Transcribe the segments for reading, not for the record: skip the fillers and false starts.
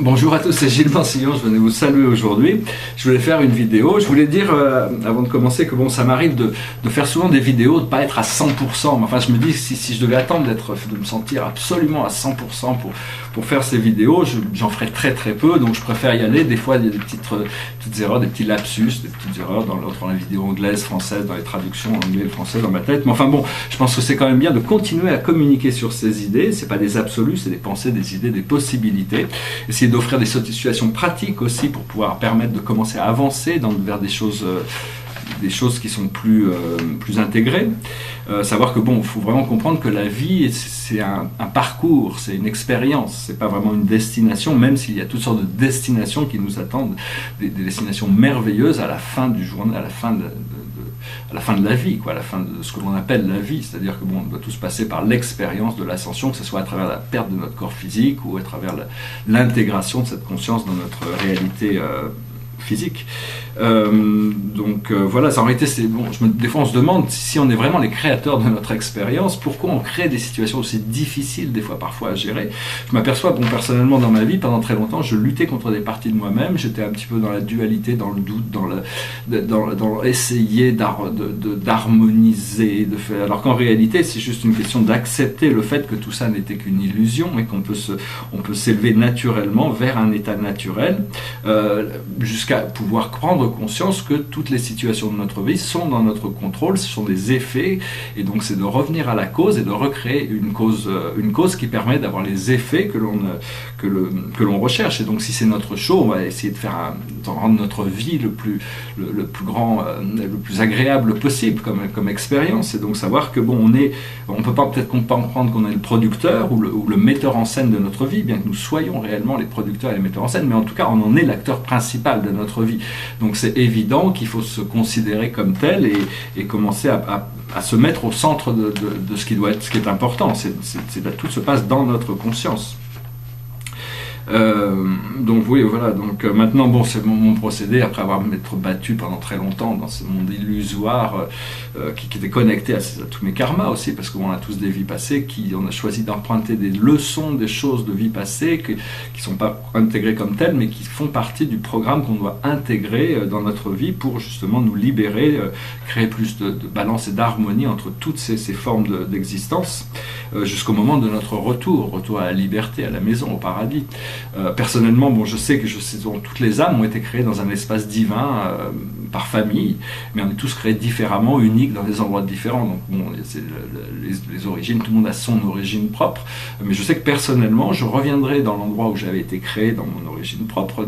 Bonjour à tous, c'est Gilles Mansillon, je venais vous saluer aujourd'hui. Je voulais faire une vidéo. Je voulais dire, avant de commencer, que bon, ça m'arrive de faire souvent des vidéos, de ne pas être à 100%. Mais enfin, je me dis, si je devais attendre de me sentir absolument à 100% pour faire ces vidéos, j'en ferais très très peu. Donc je préfère y aller. Des fois, il y a des petites erreurs, des petits lapsus, des petites erreurs dans la vidéo anglaise, française, dans les traductions anglais et français dans ma tête. Mais enfin bon, je pense que c'est quand même bien de continuer à communiquer sur ces idées. C'est pas des absolus, c'est des pensées, des idées, des possibilités. Essayer d'offrir des situations pratiques aussi pour pouvoir permettre de commencer à avancer vers des choses qui sont plus intégrées. Savoir que bon, il faut vraiment comprendre que la vie, c'est un parcours, c'est une expérience, c'est pas vraiment une destination, même s'il y a toutes sortes de destinations qui nous attendent, des destinations merveilleuses à la fin du journée, à la fin de la vie, quoi, à la fin de ce que l'on appelle la vie. C'est-à-dire que bon, on doit tous passer par l'expérience de l'ascension, que ce soit à travers la perte de notre corps physique ou à travers l'intégration de cette conscience dans notre réalité physique. Voilà, ça en réalité, des fois on se demande si on est vraiment les créateurs de notre expérience, pourquoi on crée des situations aussi difficiles, des fois parfois à gérer. Je m'aperçois, bon, personnellement dans ma vie, pendant très longtemps, je luttais contre des parties de moi-même, j'étais un petit peu dans la dualité, dans le doute, dans essayer d'harmoniser, alors qu'en réalité, c'est juste une question d'accepter le fait que tout ça n'était qu'une illusion et qu'on peut s'élever naturellement vers un état naturel, jusqu'à pouvoir prendre conscience que toutes les situations de notre vie sont dans notre contrôle, ce sont des effets, et donc c'est de revenir à la cause et de recréer une cause qui permet d'avoir les effets que l'on recherche. Et donc si c'est notre show, on va essayer de rendre notre vie le plus agréable possible comme expérience, et donc savoir que bon, on peut pas peut-être comprendre qu'on est le producteur ou le metteur en scène de notre vie, bien que nous soyons réellement les producteurs et les metteurs en scène, mais en tout cas on en est l'acteur principal de notre vie. Donc c'est évident qu'il faut se considérer comme tel et commencer à se mettre au centre de ce qui est important. Tout se passe dans notre conscience. Donc oui, voilà, donc maintenant bon, c'est mon procédé après avoir m'être battu pendant très longtemps dans ce monde illusoire qui était connecté à tous mes karmas aussi, parce qu'on a tous des vies passées, on a choisi d'emprunter des leçons, des choses de vie passée qui sont pas intégrées comme telles, mais qui font partie du programme qu'on doit intégrer dans notre vie pour justement nous libérer, créer plus de balance et d'harmonie entre toutes ces formes d'existence, jusqu'au moment de notre retour à la liberté, à la maison, au paradis. Personnellement, bon, je sais que toutes les âmes ont été créées dans un espace divin par famille, mais on est tous créés différemment, uniques dans des endroits différents. Donc bon, les origines, tout le monde a son origine propre, mais je sais que personnellement, je reviendrai dans l'endroit où j'avais été créé, dans mon origine propre,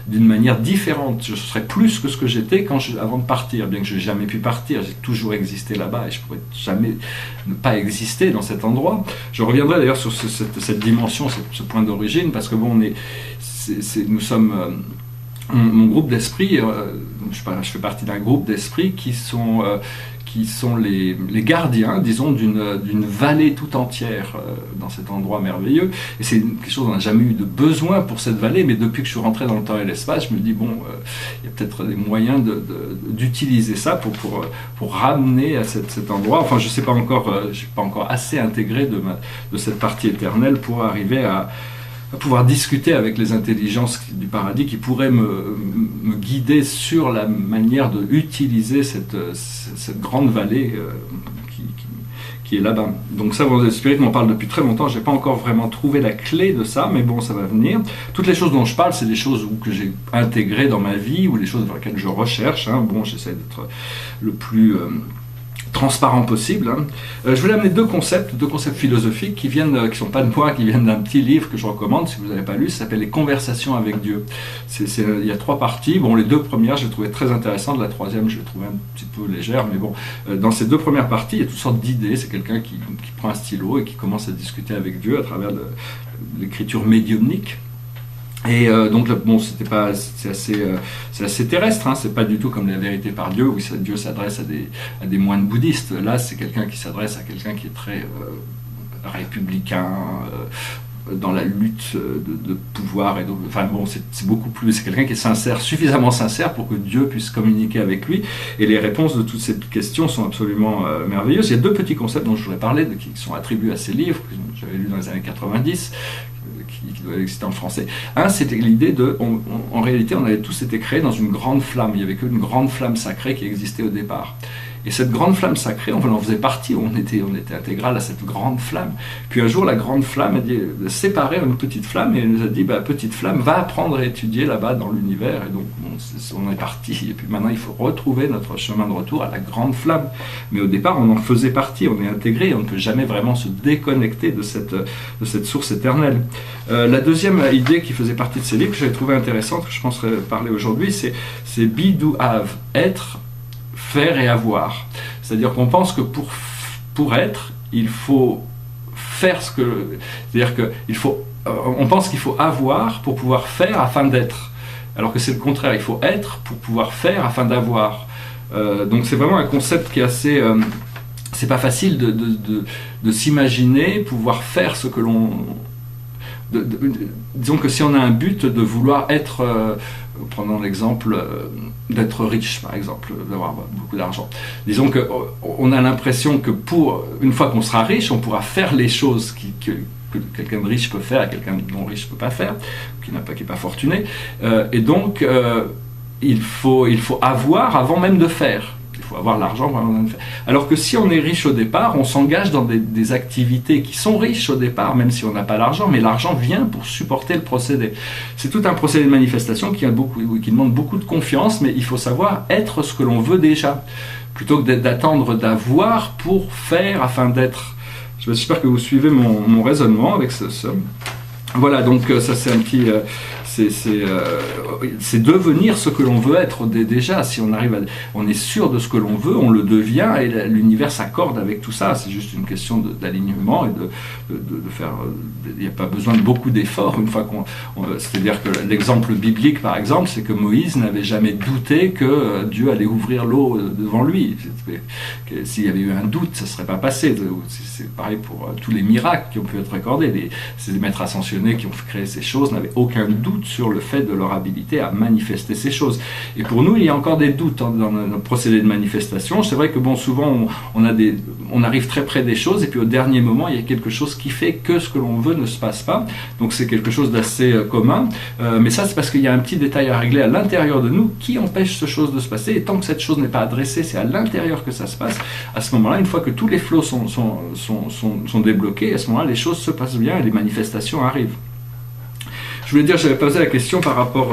d'une manière différente. Je serai plus que ce que j'étais avant de partir, bien que je n'ai jamais pu partir, j'ai toujours existé là-bas et je ne pourrais jamais ne pas exister dans cet endroit. Je reviendrai d'ailleurs sur cette dimension, ce point d'origine, parce que bon, nous sommes mon groupe d'esprit, je fais partie d'un groupe d'esprit qui sont les gardiens, disons, d'une vallée tout entière dans cet endroit merveilleux. Et c'est quelque chose dont on n'a jamais eu de besoin pour cette vallée, mais depuis que je suis rentré dans le temps et l'espace, je me dis, bon, il y a peut-être des moyens d'utiliser ça pour ramener à cet endroit. Enfin, je ne sais pas encore, je ne suis pas encore assez intégré de cette partie éternelle pour arriver à pouvoir discuter avec les intelligences du paradis qui pourraient me guider sur la manière d'utiliser cette grande vallée qui est là-bas. Donc ça, le spirit m'en parle depuis très longtemps, je n'ai pas encore vraiment trouvé la clé de ça, mais bon, ça va venir. Toutes les choses dont je parle, c'est des choses que j'ai intégrées dans ma vie, ou les choses dans lesquelles je recherche. Bon, j'essaie d'être le plus transparent possible. Je voulais amener deux concepts philosophiques qui sont pas de moi, qui viennent d'un petit livre que je recommande si vous n'avez pas lu, ça s'appelle Les Conversations avec Dieu. Il y a 3 parties. Bon, les 2 premières, je les trouvais très intéressantes. La 3e, je l'ai trouvée un petit peu légère, mais bon, dans ces 2 premières parties, il y a toutes sortes d'idées. C'est quelqu'un qui prend un stylo et qui commence à discuter avec Dieu à travers l'écriture médiumnique. Et donc bon, c'est assez terrestre, c'est pas du tout comme la vérité par Dieu où Dieu s'adresse à des moines bouddhistes. Là, c'est quelqu'un qui s'adresse à quelqu'un qui est très républicain, dans la lutte de pouvoir, et donc, enfin bon, c'est beaucoup plus, c'est quelqu'un qui est sincère, suffisamment sincère pour que Dieu puisse communiquer avec lui, et les réponses de toutes ces questions sont absolument merveilleuses. Il y a 2 petits concepts dont je voudrais parler, qui sont attribués à ces livres, que j'avais lus dans les années 90, qui doivent exister en français. Un, c'était l'idée de, en réalité, on avait tous été créés dans une grande flamme. Il n'y avait qu'une grande flamme sacrée qui existait au départ. Et cette grande flamme sacrée, on en faisait partie, on était intégral à cette grande flamme. Puis un jour, la grande flamme a dit, séparer une petite flamme, et elle nous a dit, petite flamme, va apprendre à étudier là-bas dans l'univers. Et donc, on est parti. Et puis maintenant, il faut retrouver notre chemin de retour à la grande flamme. Mais au départ, on en faisait partie, on est intégré, on ne peut jamais vraiment se déconnecter de cette source éternelle. La deuxième idée qui faisait partie de ces livres, que j'avais trouvé intéressante, que je penserais parler aujourd'hui, c'est be, do, have, être, faire et avoir. C'est-à-dire qu'on pense que pour être, il faut faire ce que... C'est-à-dire on pense qu'il faut avoir pour pouvoir faire afin d'être. Alors que c'est le contraire, il faut être pour pouvoir faire afin d'avoir. Donc c'est vraiment un concept qui est assez... c'est pas facile de s'imaginer pouvoir faire ce que l'on... disons que si on a un but de vouloir être... prenons l'exemple d'être riche, par exemple, d'avoir beaucoup d'argent. Disons qu'on a l'impression que une fois qu'on sera riche, on pourra faire les choses que quelqu'un de riche peut faire et quelqu'un de non riche ne peut pas faire, qui n'est pas fortuné. Et donc, il faut avoir avant même de faire. Il faut avoir l'argent avant même de faire. Alors que si on est riche au départ, on s'engage dans des activités qui sont riches au départ, même si on n'a pas l'argent, mais l'argent vient pour supporter le procédé. C'est tout un procédé de manifestation qui demande beaucoup de confiance, mais il faut savoir être ce que l'on veut déjà, plutôt que d'attendre d'avoir pour faire afin d'être. J'espère que vous suivez mon raisonnement avec ce. Voilà, donc ça c'est un petit... c'est devenir ce que l'on veut être déjà. Si on est sûr de ce que l'on veut, on le devient et l'univers s'accorde avec tout ça. C'est juste une question d'alignement et de faire... Il n'y a pas besoin de beaucoup d'efforts une fois c'est-à-dire que l'exemple biblique, par exemple, c'est que Moïse n'avait jamais douté que Dieu allait ouvrir l'eau devant lui. S'il y avait eu un doute, ça ne serait pas passé. C'est pareil pour tous les miracles qui ont pu être accordés. Ces maîtres ascensionnés qui ont créé ces choses n'avaient aucun doute sur le fait de leur habilité à manifester ces choses. Et pour nous, il y a encore des doutes dans notre procédé de manifestation. C'est vrai que souvent, on arrive très près des choses et puis au dernier moment, il y a quelque chose qui fait que ce que l'on veut ne se passe pas. Donc c'est quelque chose d'assez commun. Mais ça, c'est parce qu'il y a un petit détail à régler à l'intérieur de nous qui empêche ce chose de se passer. Et tant que cette chose n'est pas adressée, c'est à l'intérieur que ça se passe. À ce moment-là, une fois que tous les flots sont débloqués, à ce moment-là, les choses se passent bien et les manifestations arrivent. Je voulais dire, je m'étais posé la question par rapport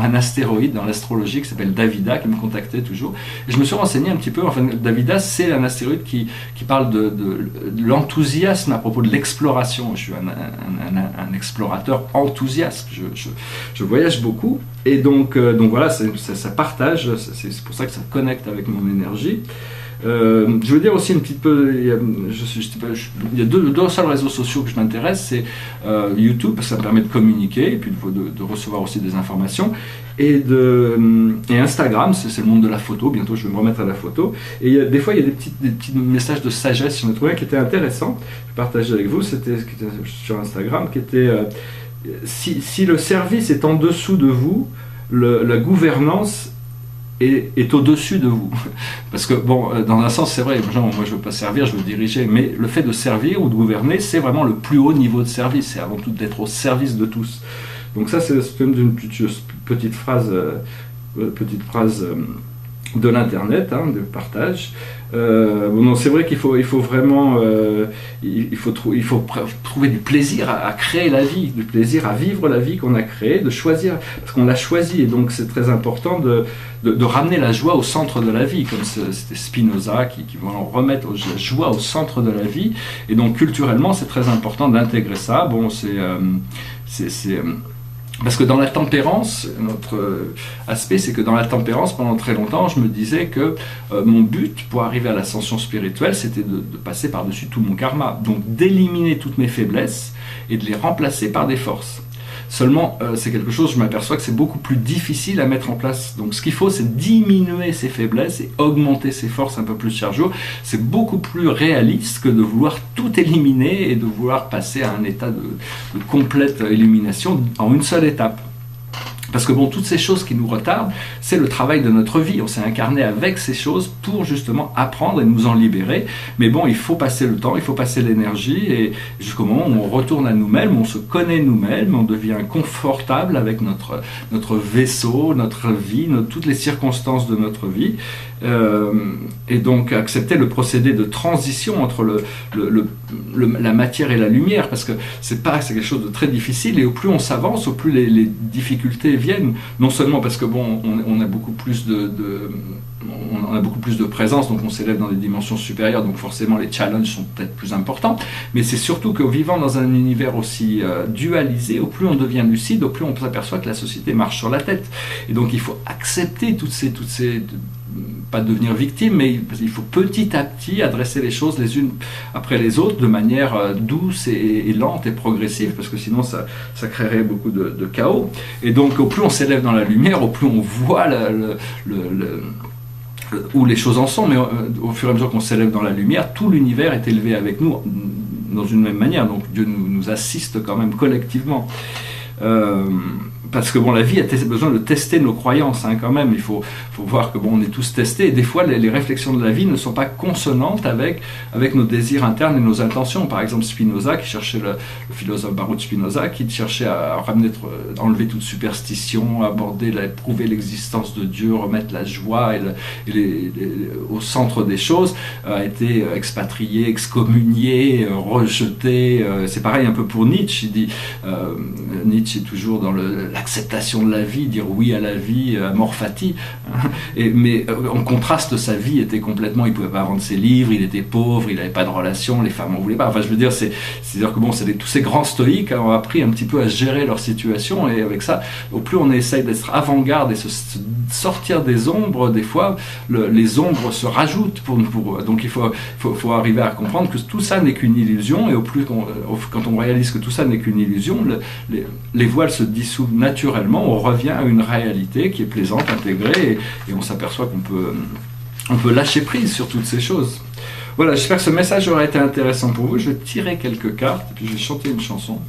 à un astéroïde dans l'astrologie qui s'appelle Davida, qui me contactait toujours. Et je me suis renseigné un petit peu. Enfin, Davida, c'est un astéroïde qui parle de l'enthousiasme à propos de l'exploration. Je suis un explorateur enthousiaste. Je voyage beaucoup. Et donc voilà, ça partage. C'est pour ça que ça connecte avec mon énergie. Je veux dire aussi un petit peu, il y a deux seuls réseaux sociaux que je m'intéresse, c'est YouTube, parce que ça me permet de communiquer et puis de recevoir aussi des informations, et Instagram, c'est le monde de la photo. Bientôt je vais me remettre à la photo, et des fois il y a des petits messages de sagesse. J'en ai trouvé un qui était intéressant, je partageais avec vous, c'était sur Instagram, qui était si le service est en dessous de vous, la gouvernance est au-dessus de vous. Parce que, dans un sens, c'est vrai, moi je ne veux pas servir, je veux diriger, mais le fait de servir ou de gouverner, c'est vraiment le plus haut niveau de service, c'est avant tout d'être au service de tous. Donc ça, c'est une petite phrase de l'internet, de partage. C'est vrai qu'il faut vraiment il faut trouver du plaisir à créer la vie, du plaisir à vivre la vie qu'on a créée, de choisir, parce qu'on l'a choisi, et donc c'est très important de ramener la joie au centre de la vie, comme c'était Spinoza qui vont remettre la joie au centre de la vie. Et donc culturellement, c'est très important d'intégrer ça. Parce que dans la tempérance, notre aspect, c'est que dans la tempérance, pendant très longtemps, je me disais que mon but pour arriver à l'ascension spirituelle, c'était de passer par-dessus tout mon karma, donc d'éliminer toutes mes faiblesses et de les remplacer par des forces. Seulement, c'est quelque chose, je m'aperçois que c'est beaucoup plus difficile à mettre en place. Donc ce qu'il faut, c'est diminuer ses faiblesses et augmenter ses forces un peu plus chaque jour. C'est beaucoup plus réaliste que de vouloir tout éliminer et de vouloir passer à un état de complète élimination en une seule étape. Parce que bon, toutes ces choses qui nous retardent, c'est le travail de notre vie. On s'est incarné avec ces choses pour justement apprendre et nous en libérer. Mais bon, il faut passer le temps, il faut passer l'énergie, et jusqu'au moment où on retourne à nous-mêmes, on se connaît nous-mêmes, on devient confortable avec notre vaisseau, notre vie, toutes les circonstances de notre vie. Et donc accepter le procédé de transition entre la matière et la lumière, parce que c'est quelque chose de très difficile, et au plus on s'avance, au plus les difficultés viennent, non seulement parce que bon, on a beaucoup plus on a beaucoup plus de présence, donc on s'élève dans des dimensions supérieures, donc forcément les challenges sont peut-être plus importants, mais c'est surtout qu'en vivant dans un univers aussi dualisé, au plus on devient lucide, au plus on s'aperçoit que la société marche sur la tête. Et donc il faut accepter toutes ces pas devenir victime, mais il faut petit à petit adresser les choses les unes après les autres de manière douce et lente et progressive, parce que sinon ça créerait beaucoup de chaos. Et donc au plus on s'élève dans la lumière, au plus on voit où les choses en sont, mais au fur et à mesure qu'on s'élève dans la lumière, tout l'univers est élevé avec nous dans une même manière, donc Dieu nous assiste quand même collectivement. Parce que bon, la vie a besoin de tester nos croyances, hein, quand même. Il faut voir que bon, on est tous testés, et des fois les réflexions de la vie ne sont pas consonantes avec nos désirs internes et nos intentions. Par exemple, Spinoza, qui cherchait le philosophe Baruch Spinoza, qui cherchait à enlever toute superstition, prouver l'existence de Dieu, remettre la joie au centre des choses, a été expatrié, excommunié, rejeté. C'est pareil un peu pour Nietzsche. Il dit, Nietzsche est toujours dans l'acceptation de la vie, dire oui à la vie, amor fati. Mais en contraste, sa vie était complètement, il ne pouvait pas vendre ses livres, il était pauvre, il n'avait pas de relation, les femmes n'en voulaient pas. Enfin, je veux dire, c'est-à-dire que bon, tous ces grands stoïques ont appris un petit peu à gérer leur situation, et avec ça, au plus on essaye d'être avant-garde et se sortir des ombres, des fois, les ombres se rajoutent donc il faut arriver à comprendre que tout ça n'est qu'une illusion, et au plus quand on réalise que tout ça n'est qu'une illusion, les voiles se dissouent naturellement, on revient à une réalité qui est plaisante, intégrée, et on s'aperçoit qu'on peut lâcher prise sur toutes ces choses. Voilà, j'espère que ce message aura été intéressant pour vous. Je vais tirer quelques cartes, et puis je vais chanter une chanson.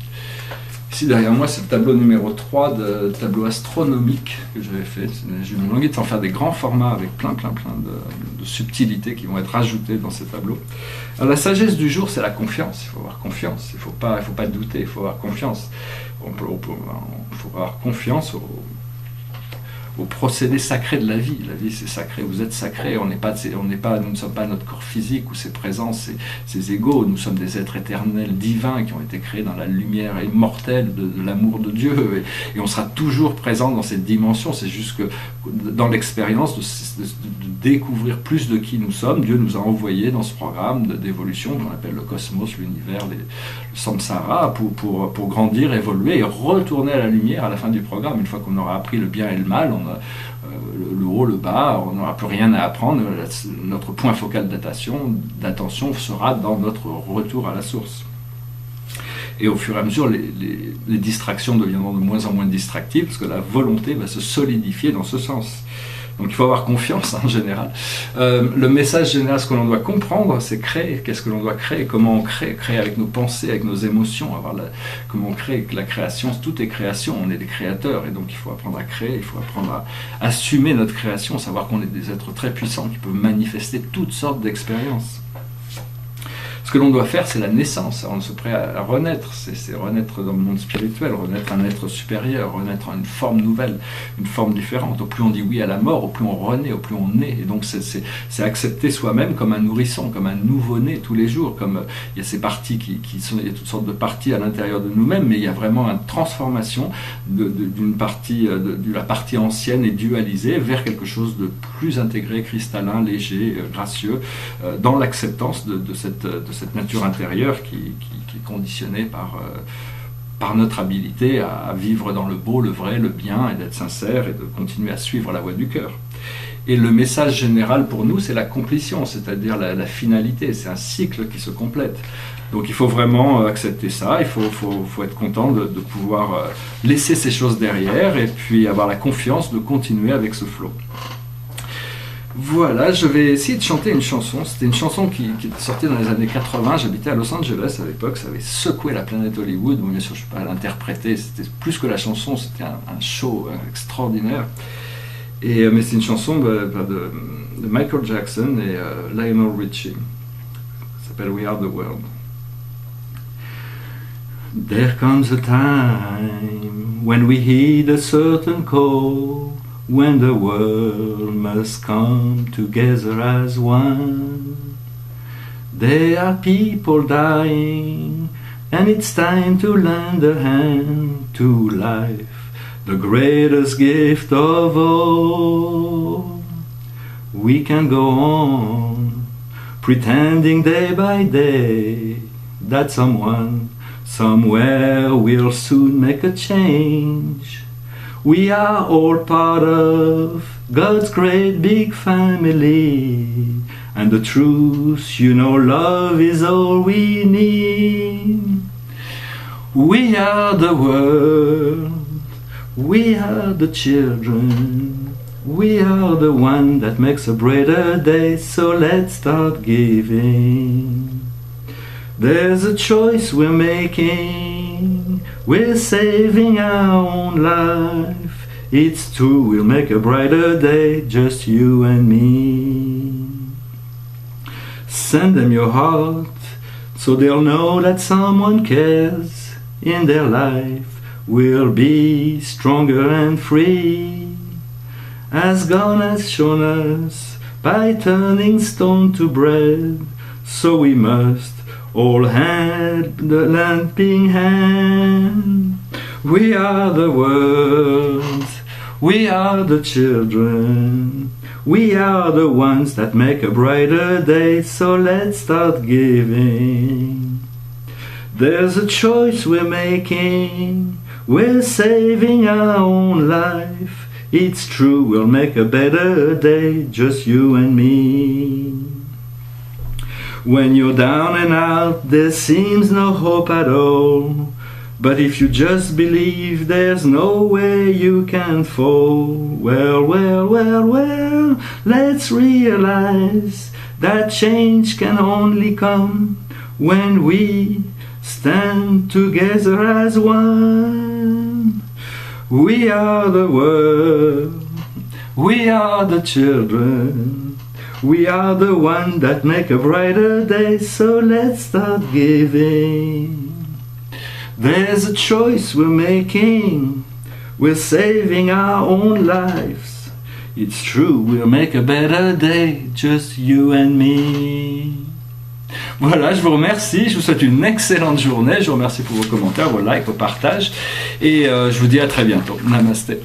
Ici derrière moi, c'est le tableau numéro 3 de tableau astronomique que j'avais fait. J'ai eu une longue idée de faire des grands formats avec plein de subtilités qui vont être ajoutées dans ces tableaux. Alors, la sagesse du jour, c'est la confiance. Il faut avoir confiance, il faut pas douter, il faut avoir confiance. Il faut avoir confiance au procédé sacré de la vie. La vie, c'est sacré, vous êtes sacré, nous ne sommes pas notre corps physique ou ses présences, ses égaux, nous sommes des êtres éternels, divins, qui ont été créés dans la lumière immortelle de l'amour de Dieu, et on sera toujours présent dans cette dimension. C'est juste que dans l'expérience de découvrir plus de qui nous sommes, Dieu nous a envoyé dans ce programme d'évolution qu'on appelle le cosmos, l'univers, le samsara, pour grandir, évoluer et retourner à la lumière à la fin du programme. Une fois qu'on aura appris le bien et le mal, le haut, le bas, on n'aura plus rien à apprendre. Notre point focal d'attention sera dans notre retour à la source. Et au fur et à mesure, les distractions deviendront de moins en moins distractives, parce que la volonté va se solidifier dans ce sens. Donc il faut avoir confiance en général. Le message général, ce que l'on doit comprendre, c'est créer. Qu'est-ce que l'on doit créer? Comment on crée? Créer avec nos pensées, avec nos émotions. Comment on crée? La création, tout est création. On est des créateurs, et donc il faut apprendre à créer. Il faut apprendre à assumer notre création, savoir qu'on est des êtres très puissants qui peuvent manifester toutes sortes d'expériences. Ce que l'on doit faire, c'est la naissance. On se prête à renaître. C'est renaître dans le monde spirituel, renaître un être supérieur, renaître en une forme nouvelle, une forme différente. Au plus on dit oui à la mort, au plus on renaît, au plus on naît. Et donc c'est accepter soi-même comme un nourrisson, comme un nouveau-né tous les jours. Comme il y a ces parties il y a toutes sortes de parties à l'intérieur de nous-mêmes, mais il y a vraiment une transformation d'une partie, de la partie ancienne et dualisée vers quelque chose de plus intégré, cristallin, léger, gracieux, dans l'acceptance de cette nature intérieure qui est conditionnée par notre habilité à vivre dans le beau, le vrai, le bien, et d'être sincère et de continuer à suivre la voie du cœur. Et le message général pour nous, c'est la complétion, c'est-à-dire la finalité. C'est un cycle qui se complète. Donc il faut vraiment accepter ça, il faut être content de pouvoir laisser ces choses derrière, et puis avoir la confiance de continuer avec ce flot. Voilà, je vais essayer de chanter une chanson. C'était une chanson qui était sortie dans les années 80. J'habitais à Los Angeles à l'époque. Ça avait secoué la planète Hollywood. Bon, bien sûr, je ne peux pas l'interpréter. C'était plus que la chanson, c'était un show extraordinaire. Mais c'est une chanson de Michael Jackson et Lionel Richie. Ça s'appelle We Are the World. There comes a time when we heed a certain call, when the world must come together as one. There are people dying, and it's time to lend a hand to life, the greatest gift of all. We can go on, pretending day by day that someone somewhere will soon make a change. We are all part of God's great big family, and the truth, you know, love is all we need. We are the world, we are the children, we are the one that makes a brighter day, so let's start giving. There's a choice we're making, we're saving our own life. It's true, we'll make a brighter day, just you and me. Send them your heart, so they'll know that someone cares in their life. We'll be stronger and free, as God has shown us by turning stone to bread. So we must all hand the helping hand. We are the world, we are the children, we are the ones that make a brighter day, so let's start giving. There's a choice we're making, we're saving our own life. It's true, we'll make a better day, just you and me. When you're down and out, there seems no hope at all. But if you just believe, there's no way you can fall. Well, well, well, well, let's realize that change can only come when we stand together as one. We are the world, we are the children, we are the ones that make a brighter day, so let's start giving. There's a choice we're making, we're saving our own lives. It's true, we'll make a better day, just you and me. Voilà, je vous remercie, je vous souhaite une excellente journée, je vous remercie pour vos commentaires, vos likes, vos partages, et je vous dis à très bientôt. Namasté.